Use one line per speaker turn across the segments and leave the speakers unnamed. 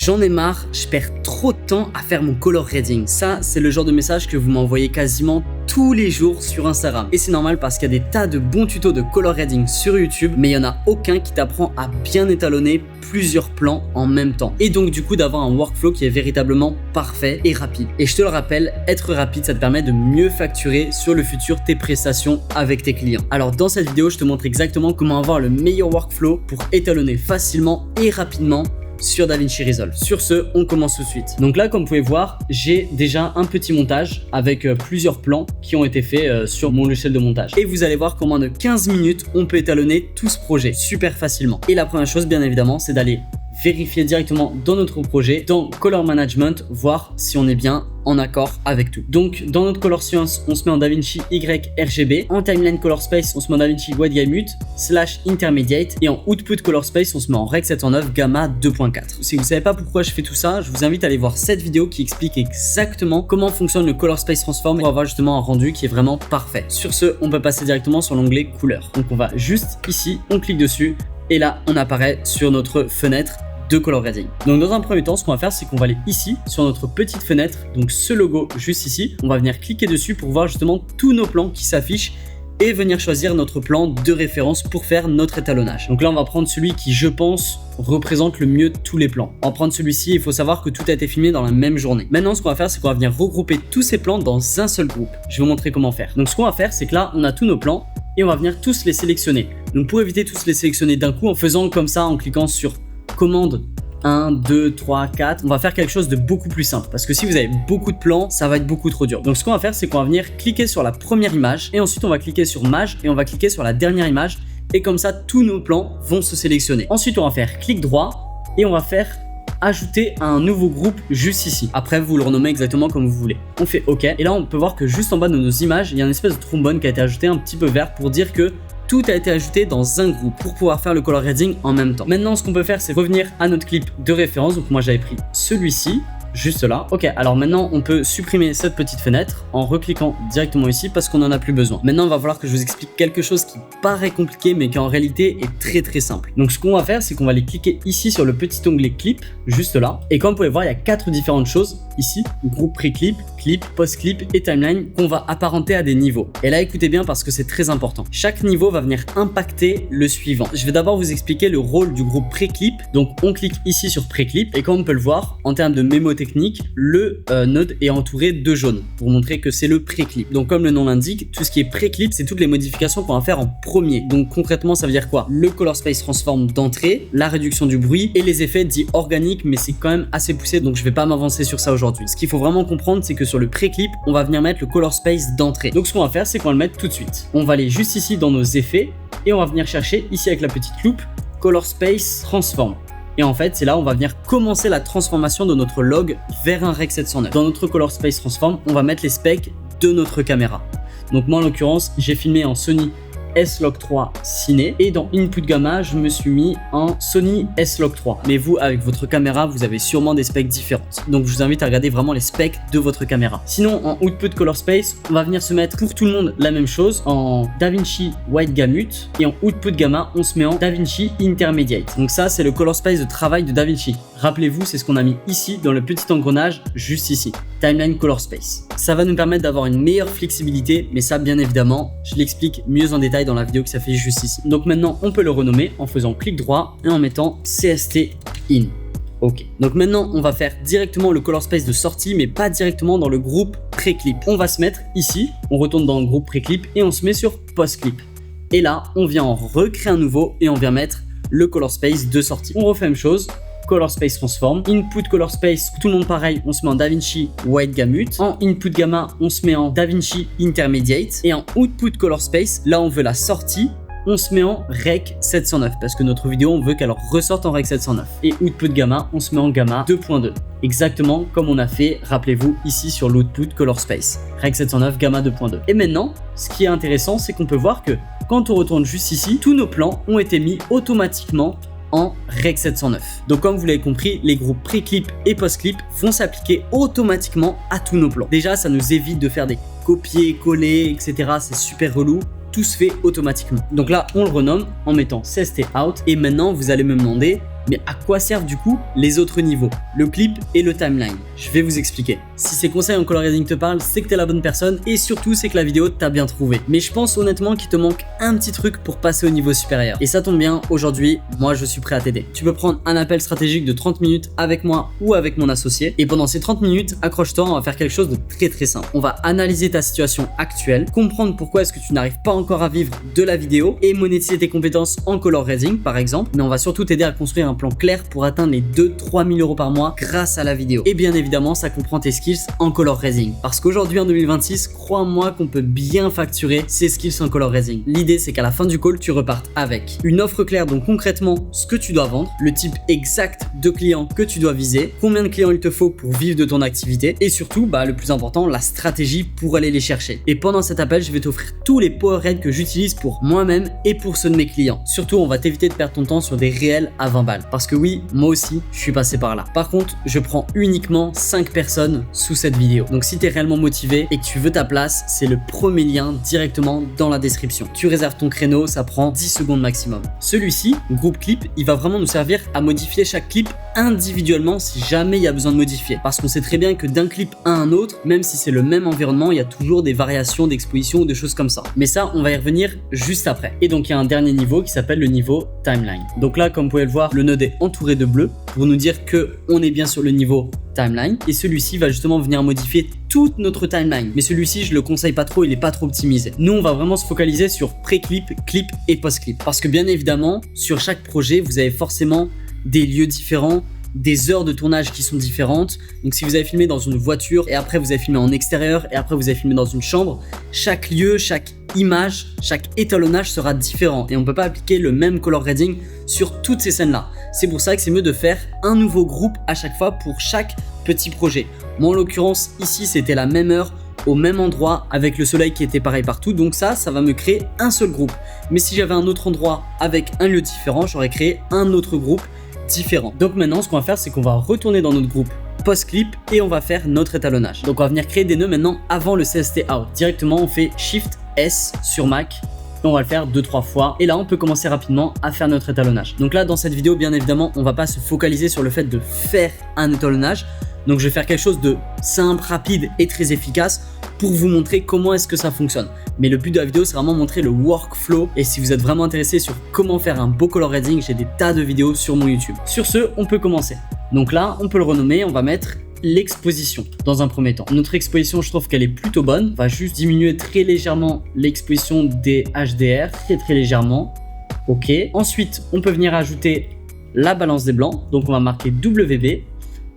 J'en ai marre, je perds trop de temps à faire mon color grading. Ça, c'est le genre de message que vous m'envoyez quasiment tous les jours sur Instagram. Et c'est normal parce qu'il y a des tas de bons tutos de color grading sur YouTube, mais il n'y en a aucun qui t'apprend à bien étalonner plusieurs plans en même temps. Et donc du coup d'avoir un workflow qui est véritablement parfait et rapide. Et je te le rappelle, être rapide, ça te permet de mieux facturer sur le futur tes prestations avec tes clients. Alors dans cette vidéo, je te montre exactement comment avoir le meilleur workflow pour étalonner facilement et rapidement sur DaVinci Resolve. Sur ce, on commence tout de suite. Donc là, comme vous pouvez voir, j'ai déjà un petit montage avec plusieurs plans qui ont été faits sur mon logiciel de montage. Et vous allez voir qu'en moins de 15 minutes, on peut étalonner tout ce projet super facilement. Et la première chose, bien évidemment, c'est d'aller vérifier directement dans notre projet, dans Color Management, voir si on est bien en accord avec tout. Donc dans notre Color Science, on se met en DaVinci YRGB. En Timeline Color Space, on se met en DaVinci White Gamut / Intermediate. Et en Output Color Space, on se met en Rec 709 Gamma 2.4. Si vous ne savez pas pourquoi je fais tout ça, je vous invite à aller voir cette vidéo qui explique exactement comment fonctionne le Color Space Transform pour avoir justement un rendu qui est vraiment parfait. Sur ce, on peut passer directement sur l'onglet couleur. Donc on va juste ici, on clique dessus et là, on apparaît sur notre fenêtre de color grading. Donc dans un premier temps, ce qu'on va faire, c'est qu'on va aller ici sur notre petite fenêtre, donc ce logo juste ici, on va venir cliquer dessus pour voir justement tous nos plans qui s'affichent et venir choisir notre plan de référence pour faire notre étalonnage. Donc là, on va prendre celui qui, je pense, représente le mieux tous les plans. En prendre celui-ci, il faut savoir que tout a été filmé dans la même journée. Maintenant, ce qu'on va faire, c'est qu'on va venir regrouper tous ces plans dans un seul groupe. Je vais vous montrer comment faire. Donc ce qu'on va faire, c'est que là, on a tous nos plans et on va venir tous les sélectionner. Donc pour éviter tous les sélectionner d'un coup, en faisant comme ça, en cliquant sur commande 1, 2, 3, 4, on va faire quelque chose de beaucoup plus simple parce que si vous avez beaucoup de plans, ça va être beaucoup trop dur. Donc ce qu'on va faire, c'est qu'on va venir cliquer sur la première image et ensuite on va cliquer sur Mage et on va cliquer sur la dernière image et comme ça tous nos plans vont se sélectionner. Ensuite on va faire clic droit et on va faire ajouter un nouveau groupe juste ici. Après vous le renommez exactement comme vous voulez. On fait OK et là on peut voir que juste en bas de nos images, il y a une espèce de trombone qui a été ajouté un petit peu vert pour dire que tout a été ajouté dans un groupe pour pouvoir faire le color grading en même temps. Maintenant, ce qu'on peut faire, c'est revenir à notre clip de référence. Donc moi, j'avais pris celui-ci, juste là. Ok, alors maintenant, on peut supprimer cette petite fenêtre en recliquant directement ici parce qu'on n'en a plus besoin. Maintenant, il va falloir que je vous explique quelque chose qui paraît compliqué, mais qui en réalité est très simple. Donc ce qu'on va faire, c'est qu'on va aller cliquer ici sur le petit onglet clip, juste là. Et comme vous pouvez voir, il y a 4 différentes choses ici, groupe pré-clip, clip, post-clip et timeline qu'on va apparenter à des niveaux. Et là, écoutez bien parce que c'est très important. Chaque niveau va venir impacter le suivant. Je vais d'abord vous expliquer le rôle du groupe pré-clip. Donc, on clique ici sur pré-clip et comme on peut le voir, en termes de mémotechnique, le node est entouré de jaune pour montrer que c'est le pré-clip. Donc, comme le nom l'indique, tout ce qui est pré-clip, c'est toutes les modifications qu'on va faire en premier. Donc, concrètement, ça veut dire quoi? Le Color Space Transform d'entrée, la réduction du bruit et les effets dits organiques, mais c'est quand même assez poussé, donc je vais pas m'avancer sur ça aujourd'hui. Ce qu'il faut vraiment comprendre, c'est que sur le pré-clip, on va venir mettre le Color Space d'entrée. Donc ce qu'on va faire, c'est qu'on va le mettre tout de suite. On va aller juste ici dans nos effets et on va venir chercher ici avec la petite loupe Color Space Transform. Et en fait, c'est là où on va venir commencer la transformation de notre log vers un Rec 709. Dans notre Color Space Transform, on va mettre les specs de notre caméra. Donc moi, en l'occurrence, j'ai filmé en Sony S-Log3 Ciné et dans Input Gamma je me suis mis en Sony S-Log3, mais vous avec votre caméra vous avez sûrement des specs différentes, donc je vous invite à regarder vraiment les specs de votre caméra. Sinon en Output Color Space on va venir se mettre pour tout le monde la même chose en DaVinci White Gamut et en Output Gamma on se met en DaVinci Intermediate. Donc ça c'est le Color Space de travail de DaVinci. Rappelez-vous, c'est ce qu'on a mis ici dans le petit engrenage juste ici, Timeline Color Space. Ça va nous permettre d'avoir une meilleure flexibilité, mais ça bien évidemment je l'explique mieux en détail dans la vidéo qui s'affiche juste ici. Donc maintenant on peut le renommer en faisant clic droit et en mettant CST in. Ok, donc maintenant on va faire directement le color space de sortie, mais pas directement dans le groupe pré-clip. On va se mettre ici, on retourne dans le groupe pré-clip et on se met sur post-clip. Et là on vient en recréer un nouveau et on vient mettre le color space de sortie. On refait la même chose. Color Space Transform, Input Color Space, tout le monde pareil, on se met en DaVinci White Gamut, en Input Gamma, on se met en DaVinci Intermediate, et en Output Color Space, là on veut la sortie, on se met en Rec 709, parce que notre vidéo, on veut qu'elle ressorte en Rec 709. Et Output Gamma, on se met en Gamma 2.2. Exactement comme on a fait, rappelez-vous, ici sur l'Output Color Space. Rec 709, Gamma 2.2. Et maintenant, ce qui est intéressant, c'est qu'on peut voir que quand on retourne juste ici, tous nos plans ont été mis automatiquement en Rec 709. Donc comme vous l'avez compris, les groupes pré-clip et post-clip vont s'appliquer automatiquement à tous nos plans. Déjà, ça nous évite de faire des copier-coller, etc. C'est super relou. Tout se fait automatiquement. Donc là, on le renomme en mettant CST out. Et maintenant, vous allez me demander, Mais à quoi servent du coup les autres niveaux, le clip et le timeline? Je vais vous expliquer. Si ces conseils en color grading te parlent, c'est que t'es la bonne personne et surtout c'est que la vidéo t'a bien trouvé. Mais je pense honnêtement qu'il te manque un petit truc pour passer au niveau supérieur. Et ça tombe bien, aujourd'hui, moi je suis prêt à t'aider. Tu peux prendre un appel stratégique de 30 minutes avec moi ou avec mon associé. Et pendant ces 30 minutes, accroche-toi, on va faire quelque chose de très simple. On va analyser ta situation actuelle, comprendre pourquoi est-ce que tu n'arrives pas encore à vivre de la vidéo et monétiser tes compétences en color grading par exemple. Mais on va surtout t'aider à construire un plan clair pour atteindre les 2-3 000 € par mois grâce à la vidéo. Et bien évidemment, ça comprend tes skills en color grading. Parce qu'aujourd'hui en 2026, crois-moi qu'on peut bien facturer ses skills en color grading. L'idée c'est qu'à la fin du call, tu repartes avec une offre claire, donc concrètement ce que tu dois vendre, le type exact de clients que tu dois viser, combien de clients il te faut pour vivre de ton activité et surtout, le plus important, la stratégie pour aller les chercher. Et pendant cet appel, je vais t'offrir tous les powerheads que j'utilise pour moi-même et pour ceux de mes clients. Surtout, on va t'éviter de perdre ton temps sur des réels à 20 balles. Parce que oui, moi aussi, je suis passé par là. Par contre, je prends uniquement 5 personnes sous cette vidéo. Donc si tu es réellement motivé et que tu veux ta place, c'est le premier lien directement dans la description. Tu réserves ton créneau, ça prend 10 secondes maximum. Celui-ci, groupe clip, il va vraiment nous servir à modifier chaque clip individuellement si jamais il y a besoin de modifier. Parce qu'on sait très bien que d'un clip à un autre, même si c'est le même environnement, il y a toujours des variations d'exposition ou des choses comme ça. Mais ça, on va y revenir juste après. Et donc, il y a un dernier niveau qui s'appelle le niveau timeline. Donc là, comme vous pouvez le voir, le node est entouré de bleu pour nous dire que on est bien sur le niveau timeline. Et celui-ci va justement venir modifier toute notre timeline. Mais celui-ci, je le conseille pas trop, il est pas trop optimisé. Nous, on va vraiment se focaliser sur pré-clip, clip et post-clip. Parce que bien évidemment, sur chaque projet, vous avez forcément des lieux différents, des heures de tournage qui sont différentes. Donc si vous avez filmé dans une voiture et après vous avez filmé en extérieur et après vous avez filmé dans une chambre, chaque lieu, chaque image, chaque étalonnage sera différent et on ne peut pas appliquer le même color grading sur toutes ces scènes là. C'est pour ça que c'est mieux de faire un nouveau groupe à chaque fois pour chaque petit projet. Moi en l'occurrence ici c'était la même heure au même endroit avec le soleil qui était pareil partout, donc ça va me créer un seul groupe. Mais si j'avais un autre endroit avec un lieu différent, j'aurais créé un autre groupe différent. Donc maintenant ce qu'on va faire, c'est qu'on va retourner dans notre groupe post-clip et on va faire notre étalonnage. Donc on va venir créer des nœuds maintenant avant le CST out. Directement on fait Shift S sur Mac et on va le faire 2-3 fois et là on peut commencer rapidement à faire notre étalonnage. Donc là dans cette vidéo bien évidemment on va pas se focaliser sur le fait de faire un étalonnage. Donc je vais faire quelque chose de simple, rapide et très efficace pour vous montrer comment est-ce que ça fonctionne. Mais le but de la vidéo c'est vraiment montrer le workflow et si vous êtes vraiment intéressé sur comment faire un beau color grading, j'ai des tas de vidéos sur mon YouTube. Sur ce, on peut commencer. Donc là, on peut le renommer, on va mettre l'exposition dans un premier temps. Notre exposition, je trouve qu'elle est plutôt bonne. On va juste diminuer très légèrement l'exposition des HDR, très légèrement. Ok. Ensuite, on peut venir ajouter la balance des blancs. Donc on va marquer WB.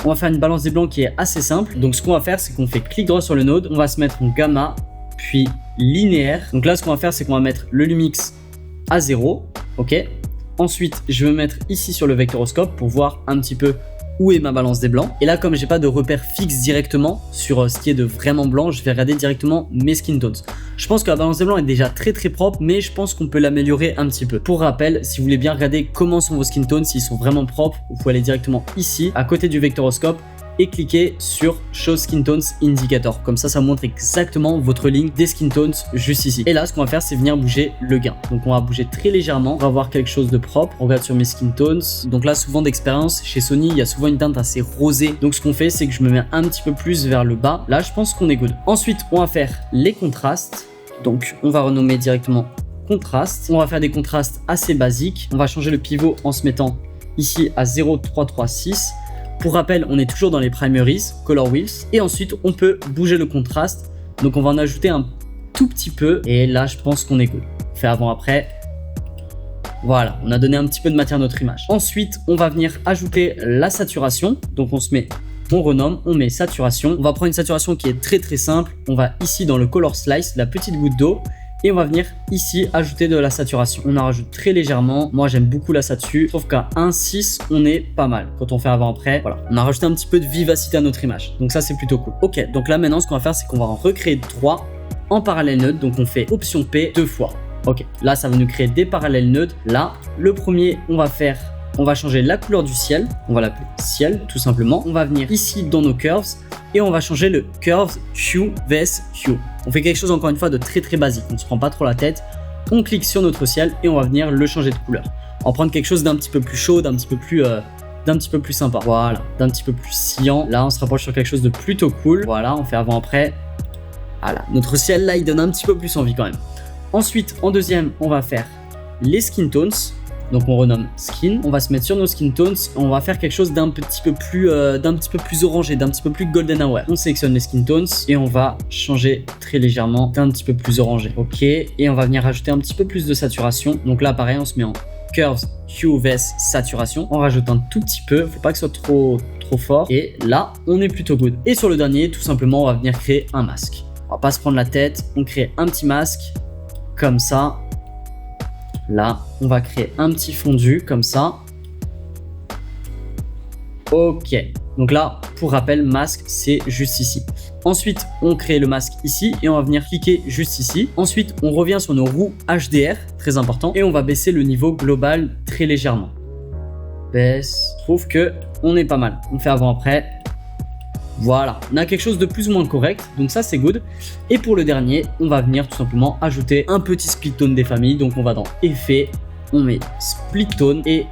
On va faire une balance des blancs qui est assez simple. Donc ce qu'on va faire, c'est qu'on fait clic droit sur le node. On va se mettre en gamma, puis linéaire. Donc là, ce qu'on va faire, c'est qu'on va mettre le lumix à 0. Ok. Ensuite, je vais me mettre ici sur le vectoroscope pour voir un petit peu où est ma balance des blancs. Et là, comme j'ai pas de repère fixe directement sur ce qui est de vraiment blanc, je vais regarder directement mes skin tones. Je pense que la balance des blancs est déjà très propre, mais je pense qu'on peut l'améliorer un petit peu. Pour rappel, si vous voulez bien regarder comment sont vos skin tones, s'ils sont vraiment propres, vous pouvez aller directement ici, à côté du vectoroscope, et cliquer sur Show Skin Tones Indicator. Comme ça, ça montre exactement votre ligne des skin tones juste ici. Et là, ce qu'on va faire, c'est venir bouger le gain. Donc, on va bouger très légèrement. On va avoir quelque chose de propre. On regarde sur mes skin tones. Donc là, souvent d'expérience, chez Sony, il y a souvent une teinte assez rosée. Donc, ce qu'on fait, c'est que je me mets un petit peu plus vers le bas. Là, je pense qu'on est good. Ensuite, on va faire les contrastes. Donc, on va renommer directement contraste. On va faire des contrastes assez basiques. On va changer le pivot en se mettant ici à 0,336. Pour rappel, on est toujours dans les primaries, color wheels. Et ensuite, on peut bouger le contraste. Donc, on va en ajouter un tout petit peu. Et là, je pense qu'on est good. On fait avant-après. Voilà, on a donné un petit peu de matière à notre image. Ensuite, on va venir ajouter la saturation. Donc, on renomme, on met saturation. On va prendre une saturation qui est très simple. On va ici dans le color slice, la petite goutte d'eau. Et on va venir ici ajouter de la saturation. On en rajoute très légèrement. Moi, j'aime beaucoup la satu. Je trouve qu'à 1,6, on est pas mal. Quand on fait avant-après, voilà. On a rajouté un petit peu de vivacité à notre image. Donc ça, c'est plutôt cool. Ok, donc là, maintenant, ce qu'on va faire, c'est qu'on va en recréer 3 en parallèle node. Donc on fait Option P 2 fois. Ok, là, ça va nous créer des parallèles nodes. Là, le premier, on va changer la couleur du ciel. On va l'appeler ciel, tout simplement. On va venir ici dans nos curves. Et on va changer le curve Q vs Q. On fait quelque chose encore une fois de très basique. On ne se prend pas trop la tête. On clique sur notre ciel et on va venir le changer de couleur. On va prendre quelque chose d'un petit peu plus chaud, d'un petit peu plus sympa. Voilà, d'un petit peu plus sciant. Là, on se rapproche sur quelque chose de plutôt cool. Voilà, on fait avant-après. Voilà, notre ciel là, il donne un petit peu plus envie quand même. Ensuite, en deuxième, on va faire les skin tones. Donc on renomme skin, on va se mettre sur nos skin tones, on va faire quelque chose d'un petit peu plus orangé, d'un petit peu plus golden hour. On sélectionne les skin tones et on va changer très légèrement d'un petit peu plus orangé. Ok, et on va venir rajouter un petit peu plus de saturation. Donc là pareil, on se met en curves, hue, vs saturation. On rajoute un tout petit peu, faut pas que ce soit trop fort. Et là, on est plutôt good. Et sur le dernier, tout simplement, on va venir créer un masque. On va pas se prendre la tête, on crée un petit masque comme ça. Là, on va créer un petit fondu comme ça. Ok. Donc là, pour rappel, masque, c'est juste ici. Ensuite, on crée le masque ici et on va venir cliquer juste ici. Ensuite, on revient sur nos roues HDR, très important. Et on va baisser le niveau global très légèrement. Baisse. Je trouve que on est pas mal. On fait avant-après. Voilà, on a quelque chose de plus ou moins correct, donc ça c'est good. Et pour le dernier, on va venir tout simplement ajouter un petit split tone des familles. Donc on va dans effet, on met split tone et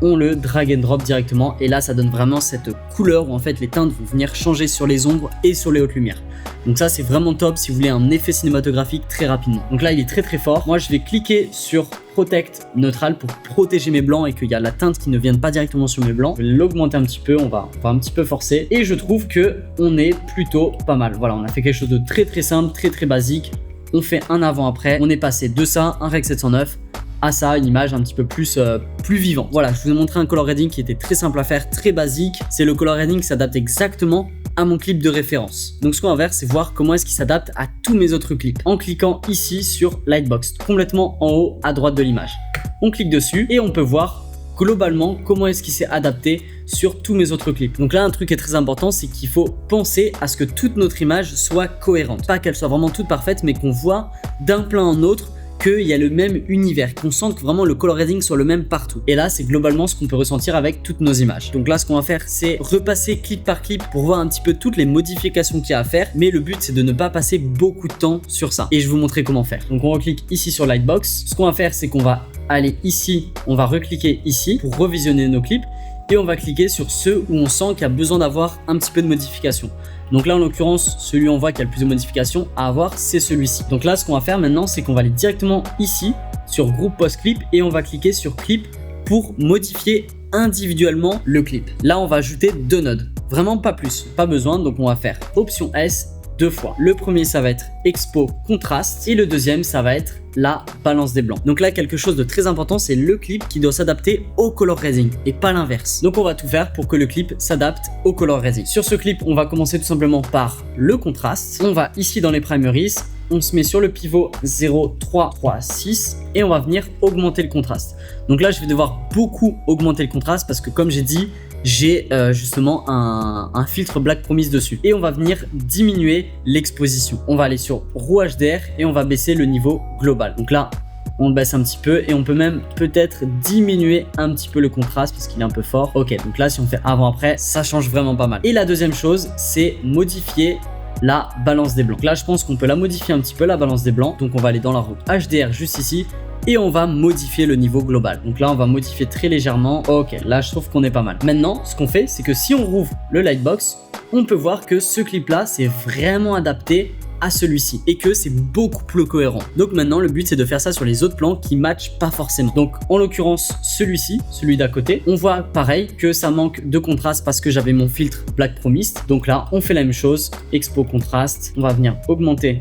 on le drag and drop directement. Et là ça donne vraiment cette couleur où en fait les teintes vont venir changer sur les ombres et sur les hautes lumières. Donc ça c'est vraiment top si vous voulez un effet cinématographique très rapidement. Donc là il est très fort. Moi je vais cliquer sur Protect Neutral pour protéger mes blancs et qu'il y a la teinte qui ne vienne pas directement sur mes blancs. Je vais l'augmenter un petit peu, on va un petit peu forcer. Et je trouve que on est plutôt pas mal. Voilà, on a fait quelque chose de très simple, très basique. On fait un avant-après. On est passé de ça, un Rec 709, à ça, une image un petit peu plus vivante. Voilà, je vous ai montré un color grading qui était très simple à faire, très basique. C'est le color grading qui s'adapte exactement à mon clip de référence. Donc ce qu'on va faire, c'est voir comment est-ce qu'il s'adapte à tous mes autres clips. En cliquant ici sur Lightbox, complètement en haut à droite de l'image. On clique dessus et on peut voir globalement comment est-ce qu'il s'est adapté sur tous mes autres clips. Donc là, un truc qui est très important, c'est qu'il faut penser à ce que toute notre image soit cohérente. Pas qu'elle soit vraiment toute parfaite, mais qu'on voit d'un plan en autre qu'il y a le même univers, qu'on sente que vraiment le color grading soit le même partout. Et là, c'est globalement ce qu'on peut ressentir avec toutes nos images. Donc là, ce qu'on va faire, c'est repasser clip par clip pour voir un petit peu toutes les modifications qu'il y a à faire. Mais le but, c'est de ne pas passer beaucoup de temps sur ça. Et je vais vous montrer comment faire. Donc on reclique ici sur Lightbox. Ce qu'on va faire, c'est qu'on va aller ici, on va recliquer ici pour revisionner nos clips. Et on va cliquer sur ceux où on sent qu'il y a besoin d'avoir un petit peu de modification. Donc là, en l'occurrence, celui où on voit qu'il y a le plus de modifications à avoir, c'est celui-ci. Donc là, ce qu'on va faire maintenant, c'est qu'on va aller directement ici sur groupe post clip et on va cliquer sur clip pour modifier individuellement le clip. Là, on va ajouter 2 nodes. Vraiment pas plus, pas besoin. Donc on va faire option S 2 fois. Le premier, ça va être expo contraste et le deuxième, ça va être la balance des blancs. Donc là, quelque chose de très important, c'est le clip qui doit s'adapter au color grading et pas l'inverse. Donc on va tout faire pour que le clip s'adapte au color grading. Sur ce clip, on va commencer tout simplement par le contraste. On va ici dans les primaries, on se met sur le pivot 0,336 et on va venir augmenter le contraste. Donc là, je vais devoir beaucoup augmenter le contraste parce que comme j'ai dit, j'ai justement un filtre Black Promise dessus. Et on va venir diminuer l'exposition. On va aller sur roue HDR et on va baisser le niveau global. Donc là, on le baisse un petit peu et on peut même peut-être diminuer un petit peu le contraste parce qu'il est un peu fort. Ok, donc là, si on fait avant-après, ça change vraiment pas mal. Et la deuxième chose, c'est modifier la balance des blancs. Là, je pense qu'on peut la modifier un petit peu, la balance des blancs. Donc, on va aller dans la roue HDR juste ici. Et on va modifier le niveau global. Donc là, on va modifier très légèrement. Ok, là, je trouve qu'on est pas mal. Maintenant, ce qu'on fait, c'est que si on rouvre le Lightbox, on peut voir que ce clip-là, c'est vraiment adapté à celui-ci et que c'est beaucoup plus cohérent. Donc maintenant, le but, c'est de faire ça sur les autres plans qui matchent pas forcément. Donc, en l'occurrence, celui-ci, celui d'à côté, on voit pareil que ça manque de contraste parce que j'avais mon filtre Black Promise. Donc là, on fait la même chose. Expo contraste. On va venir augmenter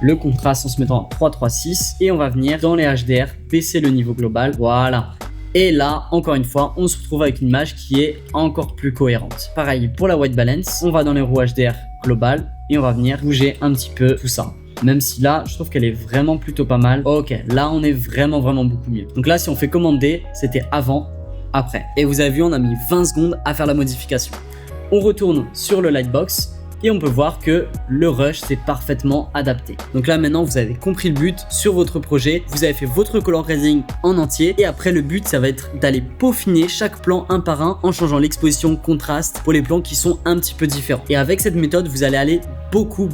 le contraste en se mettant à 336 et on va venir dans les HDR baisser le niveau global. Voilà. Et là, encore une fois, on se retrouve avec une image qui est encore plus cohérente. Pareil pour la white balance, on va dans les roues HDR global et on va venir bouger un petit peu tout ça. Même si là, je trouve qu'elle est vraiment plutôt pas mal. Ok, là, on est vraiment beaucoup mieux. Donc là, si on fait commande D, c'était avant, après. Et vous avez vu, on a mis 20 secondes à faire la modification. On retourne sur le Lightbox. Et on peut voir que le rush s'est parfaitement adapté. Donc là maintenant vous avez compris le but sur votre projet, vous avez fait votre color grading en entier et après le but ça va être d'aller peaufiner chaque plan un par un en changeant l'exposition, contraste pour les plans qui sont un petit peu différents. Et avec cette méthode vous allez aller beaucoup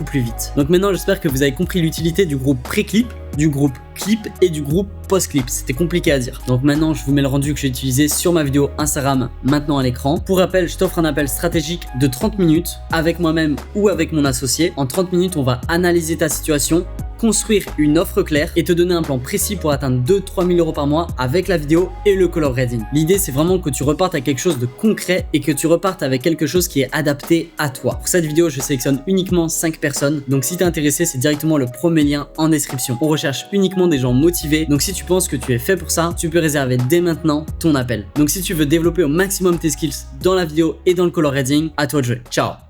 plus vite. Donc maintenant j'espère que vous avez compris l'utilité du groupe pré-clip du groupe clip et du groupe post-clip. C'était compliqué à dire. Donc maintenant, je vous mets le rendu que j'ai utilisé sur ma vidéo Instagram maintenant à l'écran. Pour rappel, je t'offre un appel stratégique de 30 minutes avec moi-même ou avec mon associé. En 30 minutes, on va analyser ta situation, construire une offre claire et te donner un plan précis pour atteindre 2-3 000 euros par mois avec la vidéo et le color grading. L'idée, c'est vraiment que tu repartes avec quelque chose de concret et que tu repartes avec quelque chose qui est adapté à toi. Pour cette vidéo, je sélectionne uniquement 5 personnes. Donc si t'es intéressé, c'est directement le premier lien en description. On recherche uniquement des gens motivés. Donc si tu penses que tu es fait pour ça, tu peux réserver dès maintenant ton appel. Donc si tu veux développer au maximum tes skills dans la vidéo et dans le color grading, à toi de jouer. Ciao!